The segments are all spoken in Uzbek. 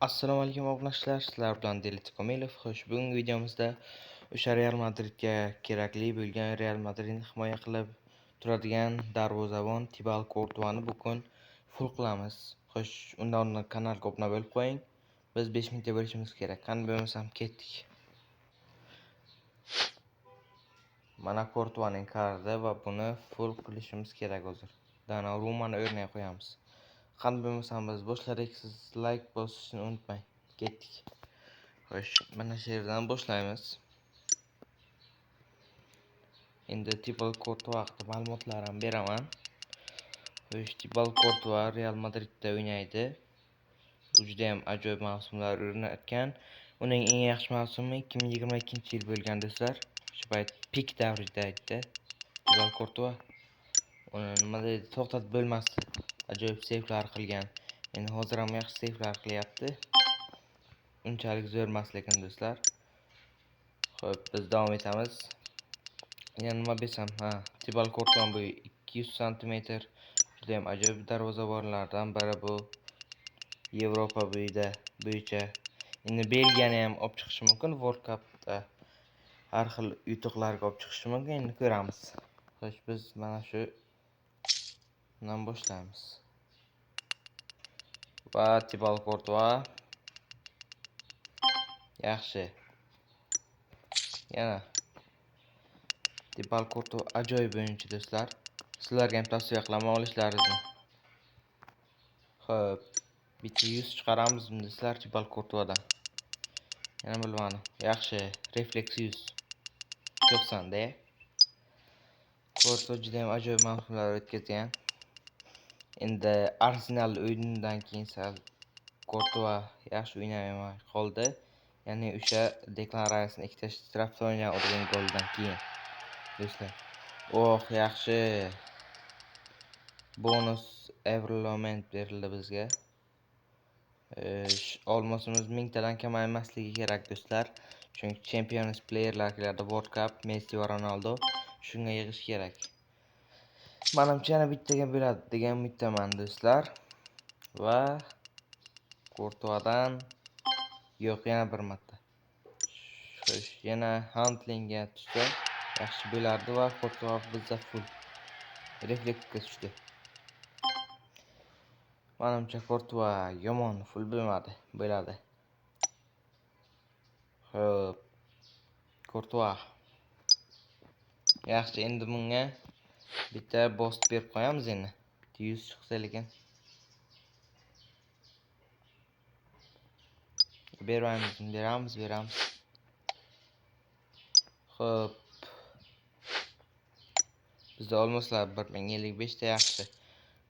Assalomu alaykum obunachilar, sizlar bilan Delit Komilov. Xo'sh, bugungi videomizda o'sha Real Madridga kerakli bo'lgan, Real Madridni himoya qilib turadigan darvozabon Thibaut Courtoisni bugun full qilamiz. Xo'sh, undan oldin kanalga obuna bo'lib qo'ying. Biz 5 minutga bo'lishimiz kerak. Qani bo'lmasam ketdik. Mana Courtoisning karti va buni full qilishimiz kerak hozir. Donnarumani o'rniga qo'yamiz. Qani bo'lmasam biz boshladik. Siz like bosishni unutmang. Ketdik. Xo'sh, mana shu yerdan boshlaymiz. Endi Thibaut Courtois haqida ma'lumotlarni beraman. Xo'sh, Thibaut Courtois Real Madridda o'ynaydi. U juda ham ajoyib mavsumlar o'ynatgan. Uning eng yaxshi mavsumi 2022-yil bo'lgan do'stlar. Shu payt pik davrida edi Thibaut Courtois. Uni nima deydi, to'xtatib bo'lmasdi. Ajoyib seyflar qilgan. Endi hozir ham yaxshi seyflar qilyapti. Unchalik zo'r emas lekin do'stlar. Xo'p, biz davom etamiz. Yana nima desam, Thibaut Courtois bu 200 cm juda ham ajoyib darvozabonlardan biri bu Yevropa bo'yicha. Endi Belgiyani ham olib chiqishi mumkin, World Cupda har xil yutuqlarga olib chiqishi mumkin. Endi ko'ramiz. Xo'sh, biz mana shu dan boshlaymiz. Va Thibaut Courtois yaxshi. Yana Thibaut Courtois ajoyib o'yinchi do'stlar. Sizlarga ham tavsiya qilaman olishlaringizni. Xo'p, bitta 100 chiqaramizmi do'stlar Thibaut Courtoisdan? Yana bilmadim. Yaxshi, refleks 100. 90 da. Courtois juda ham ajoyib mavsumlar o'tkazgan. Endi Arsenal o'yinidan keyin sal Courtois yaxshi o'ynamay qoldi. Ya'ni o'sha Declan Rice'ning ikkita strafdan urgan goldan keyin. Do'stlar. Yaxshi. Bonus Everloment berildi bizga. Olmosimiz 1000 tadan kam emasligi kerak do'stlar. Chunki Champions playerlar keladi, World Cup, Messi va Ronaldo shunga yig'ish kerak. Menimcha yana bittaga bo'ladi degan umiddaman do'stlar. Va Courtoisdan yo'q, yana bir marta. Xo'sh, yana Huntlingga tushsa yaxshi bo'lardi va Courtois bizda full refleksga tushdi. Menimcha Courtois yomon full bo'ladi. Xo'p. Courtois. Yaxshi, endi bunga bitta boost berib qo'yamiz endi. 100 chiqsa lekin. Beramiz. Xo'p. Bizda olmoslar 1055 ta yaxshi.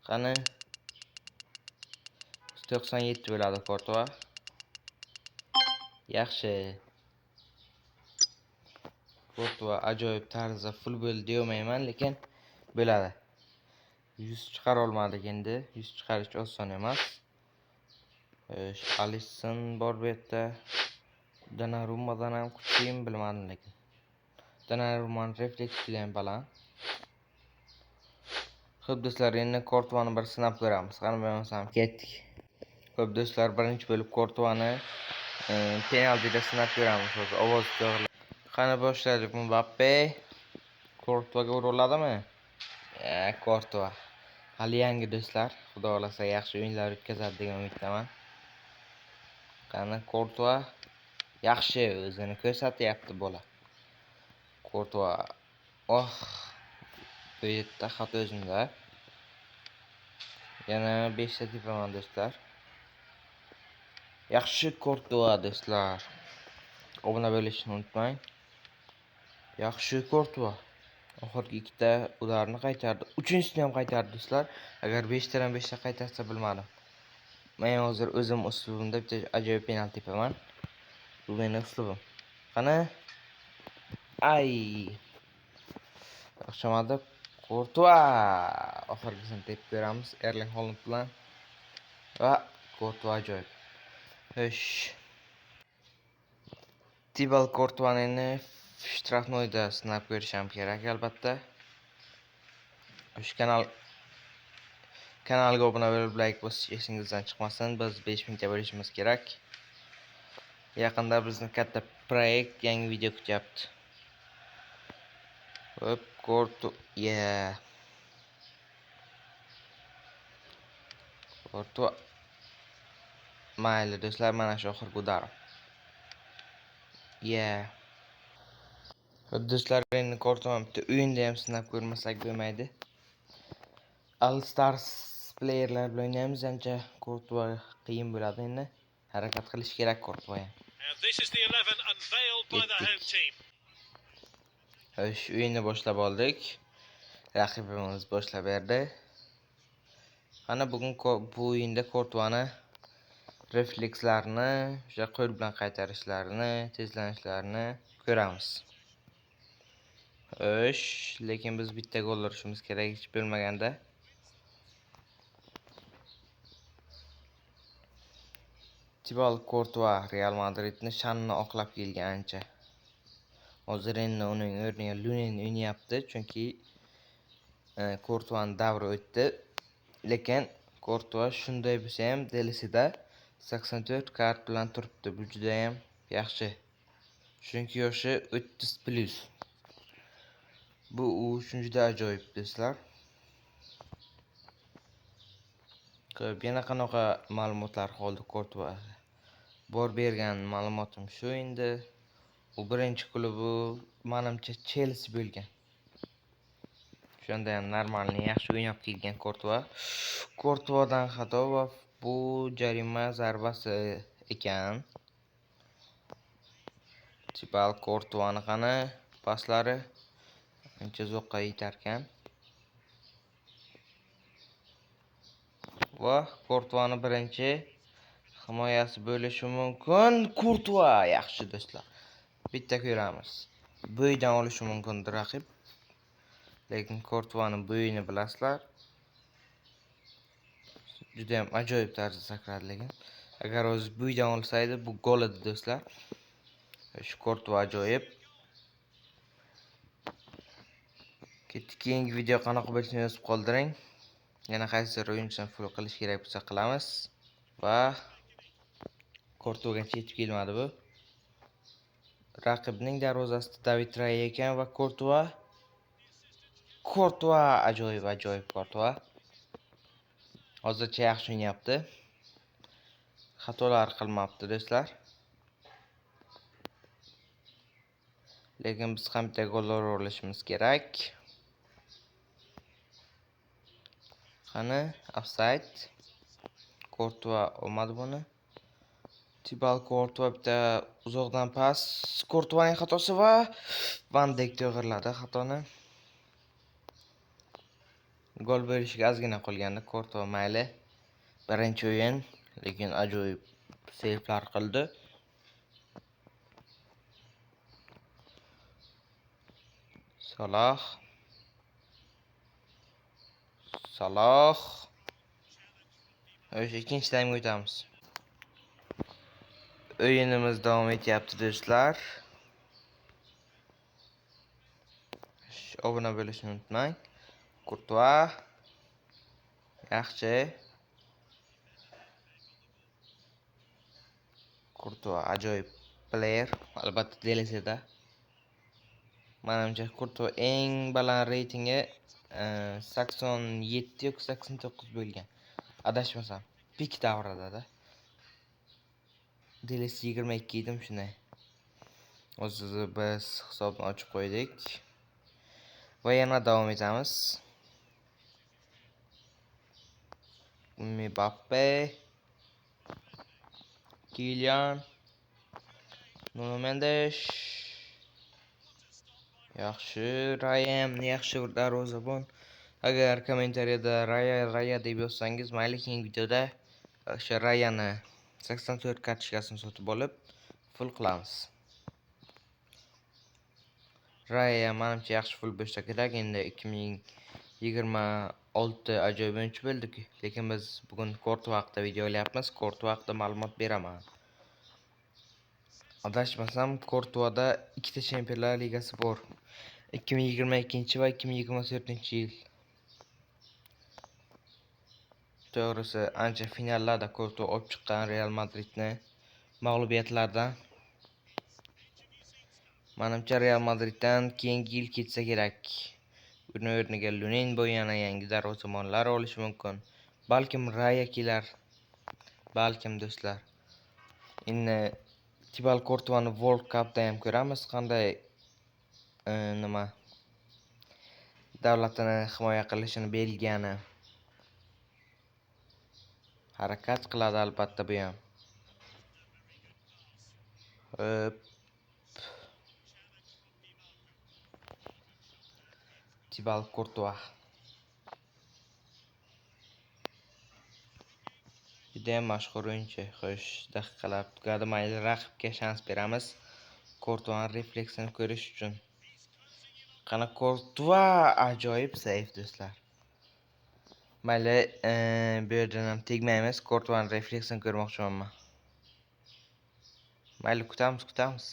Qani 97 bo'ladi Courtois. Yaxshi. Courtois ajoyib tarzda full bo'ldi demayman, lekin bo'ladi. 100 chiqara olmadik endi. 100 chiqarish oson emas. Alisson bor bu yerda. Donnarumadan ham kuchim bilmadim lekin. Donnarumaning refleks juda ham baland. Xo'p do'stlar, endi Courtoisni bir sinab ko'ramiz. Qani bo'lmasam ketdik. Xo'p do'stlar, birinchi bo'lib Courtoisni penaltida sinab ko'ramiz. Hozir ovoz to'g'ri. Qani boshladik Mbappe. Courtoisga ura oladimi? Courtois. Hali yangi do'stlar. Xudo xolasa yaxshi o'yinlar o'tkazadi degan umiddaman. Qani Courtois yaxshi o'zini ko'rsatyapti bola. Courtois. Bu yerda xato o'zimda. Yana 5 ta tepaman do'stlar. Yaxshi Courtois do'stlar. Obuna bo'lishni unutmang. Yaxshi Courtois. Oxirgi ikkita ularni qaytardi. Uchinchisini ham qaytardi do'stlar. Agar 5 tadan 5 ta qaytarsa bilmadim. Men hozir o'zim uslubimda bitta ajoyib penalti tepaman. Bu mening uslubim. Qani? Yaxshimadi. Courtois. Oxirgisini tepib ko'ramiz. Erling Haaland bilan. Va Courtois ajoyib. Xo'sh. Thibaut Courtoisni shtrafnoyda sinab ko'rishim kerak albatta. O'sha Kanalga obuna bo'lib, like bosish esingizdan chiqmasin. Biz 5000 ta bo'lishimiz kerak. Yaqinda bizni katta proyekt, yangi video kutyapti. Hop, Kortu, Kortu. Mayli do'stlar, mana shu oxirgi udarim. Do'stlar, endi Kortuman bitta o'yinda ham sinab ko'rmasak bo'lmaydi. All Stars playerlar bilan o'ynaymiz, ancha Kortuva qiyin bo'ladi endi. Harakat qilish kerak Kortuva ham. Xo'sh, o'yinni boshlab oldik. Raqibimiz boshlab berdi. Qani bugun bu o'yinda Kortuvani reflekslarini, o'sha qo'l bilan qaytarishlarini, tezlanishlarini ko'ramiz. Xo'sh, lekin biz bitta gol urishimiz kerak hech bo'lmaganda. Thibaut Courtois Real Madridni sha'nini oqlab kelgan ancha. Hozir endi uning o'rniga Lunin o'ynayapti, chunki Courtoisning davri o'tdi. Lekin Courtois shunday bo'lsa ham Delisida 84 kart bilan turibdi. Bu juda ham yaxshi. Chunki yoshi 30+. Bu uchun juda ajoyib do'stlar. Ko'p yana qanaqa ma'lumotlar qoldi Courtois. Bor bergan ma'lumotim shu endi. U birinchi klubi menimcha Chelsea bo'lgan. Shunda ham normalni yaxshi o'ynab kelgan Courtois. Courtoisdan xato va bu jarima zarbasi ekan. Thibaut Courtoisning qani paslari ancha zo'qqa yetarkan. Va Courtoisning birinchi himoyasi bo'lishi mumkin. Courtois yaxshi do'stlar. Bitta ko'ramiz. Bo'ydan olishi mumkindir raqib. Lekin Courtoisning bo'yini bilasizlar. Juda ham ajoyib tarzda sakradi lekin. Agar o'zi bo'ydan olsaydi bu gol edi do'stlar. Shu Courtois ajoyib. Keyingi video qanaqa bo'lishini yozib qoldiring. Yana qaysi o'yinchini full qilish kerak bo'lsa qilamiz. Va Courtoisga yetib kelmadi bu. Raqibning darvozasida David Raya ekan va Courtois ajoyib Courtois. Hozircha yaxshi o'ynayapti. Xatolar qilmabdi do'stlar. Lekin biz ham bitta gol urishimiz kerak. Qani, offside. Courtois olmadi buni. Thibaut Courtois bitta uzoqdan pas. Courtoisning xatosi va Van Dijk to'g'irladi xatoni. Gol berishiga ozgina qolganda Courtois mayli. Birinchi o'yin, lekin ajoyib sevlar qildi. Salah. O'sha ikkinchi taymga o'tamiz. O'yinimiz davom etyapti do'stlar. Obuna bo'lishni unutmang. Courtois yaxshi. Courtois ajoyib player. Albatta Delisida. Menimcha Courtois eng baland reytingi 87 yoki 89 bo'lgan. Adashmasam, pik davrida. Delis 22 edim shunday. Hozir biz hisobni ochib qo'ydik. Va yana davom etamiz. Mbappe, Kylian, Nuno Mendes. Yaxshi, Raya yaxshi darvozabon. Agar kommentariyada Raya deb yozsangiz, mayli keyingi videoda o'sha Rayani 84 kartochkasini sotib olib full qilamiz. Raya menimcha yaxshi full bo'lsa kerak. Endi 2026 ajoyib o'yinchi bo'ldik. Lekin biz bugun Courtois haqida video olyapmiz. Courtois haqida ma'lumot beraman. Adashmasam, Courtoisda ikkita Chempionlar Ligasi bor. 2022 va 2024 yil. to'g'risi ancha finallarda Courtois olib chiqqan Real Madridni mag'lubiyatlardan. Menimcha Real Madriddan keyingi yil ketsa kerak. Uni o'rniga Lunin yana yangi darvozamonlar olishi mumkin. Balkim Raya kelar. Balkim do'stlar. Endi Thibaut Courtoisni World Cupda ham ko'ramiz, qanday nima davlatini himoya qilishini Belgiyani harakat qiladi albatta bu ham. Thibaut Courtois juda mashhur o'yinchi. Xo'sh, daqiqalar tugadi. Mayli, raqibga shans beramiz. Courtois refleksini ko'rish uchun. Qana Courtois ajoyib seyf do'stlar. Mayli, bu yerdan ham tegmaymiz. Courtois refleksini ko'rmoqchiman. Mayli, kutamiz.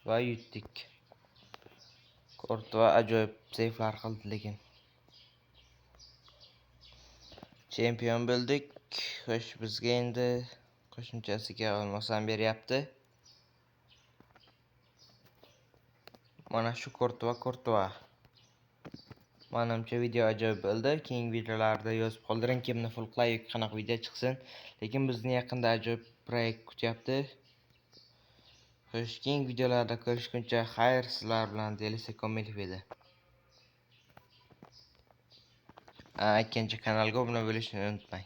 Va yutdik. Courtois ajoyib seyflar qildi lekin. Chempion bo'ldik. Xo'sh, bizga endi qo'shimchasiga olmasam beryapti. Mana shu Courtois. Menimcha video ajoyib bo'ldi. Keyingi videolarda yozib qoldiring kimni fulqlay yoki qanaqa video chiqsin. Lekin bizni yaqinda ajoyib proyekt kutyapti. Xo'sh, keyingi videolarda ko'rishguncha xayr, sizlar bilan Delisa Komilov edi. Ikkinchi kanalga obuna bo'lishni unutmang.